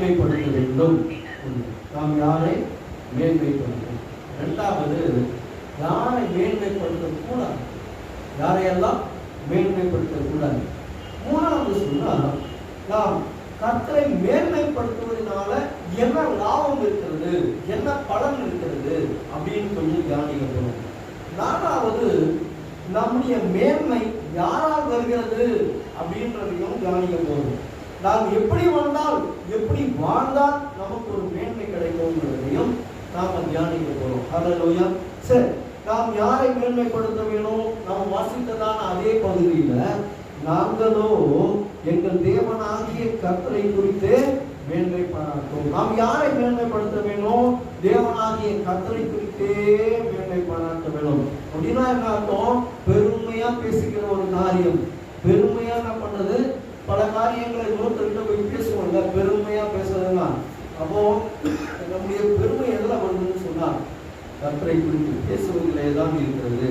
மேன்மைப்படுத்த வேண்டும். நாம் யாரை மேன்மைப்படுத்தணும்? இரண்டாவது, யாரை மேன்மைப்படுத்தக்கூடாது, யாரையெல்லாம் மேன்மைப்படுத்தக்கூடாது. மூணாவது சொன்னால், நாம் கர்த்தரை மேன்மைப்படுத்துவதனால என்ன லாபம் இருக்கிறது, என்ன பலன் இருக்கிறது அப்படின்னு கொஞ்சம் தியானிக்கப்படும். நாலாவது, நம்முடைய மேன்மை யாரால் வருகிறது அப்படின்றதையும் தியானிக்க போகும். நாம் எப்படி வந்தால், எப்படி வாழ்ந்தால் நமக்கு ஒரு மேன்மை கிடைக்கும்ன்றதையும் நாம் தியானிக்க போறோம். ஹல்லேலூயா. சரி, நாம் யாரை மேன்மைப்படுத்த வேணும்? நாம் வாசித்ததான அதே பகுதியில, நாங்களோ எங்கள் தேவனாகிய கர்த்தரை குறித்து மேன்மை பாராட்டும். நாம் யாரை மேன்மைப்படுத்த வேணும்? தேவனாகிய கர்த்தரை குறித்தே மேன்மை பாராட்ட வேணும். அப்படின்னா என்ன அர்த்தம்? பெருமையா பேசுகிற ஒரு காரியம், பெருமையா என்ன பண்றது, பல காரியங்களை இன்னொருத்தர்கிட்ட போய் பேசுவாங்க, பெருமையா பேசுறதுன்னா. அப்போ நம்முடைய பெருமை எதில் வருதுன்னு சொன்னா, கர்த்தரை குறித்து பேசுவதிலே தான் இருக்கிறது.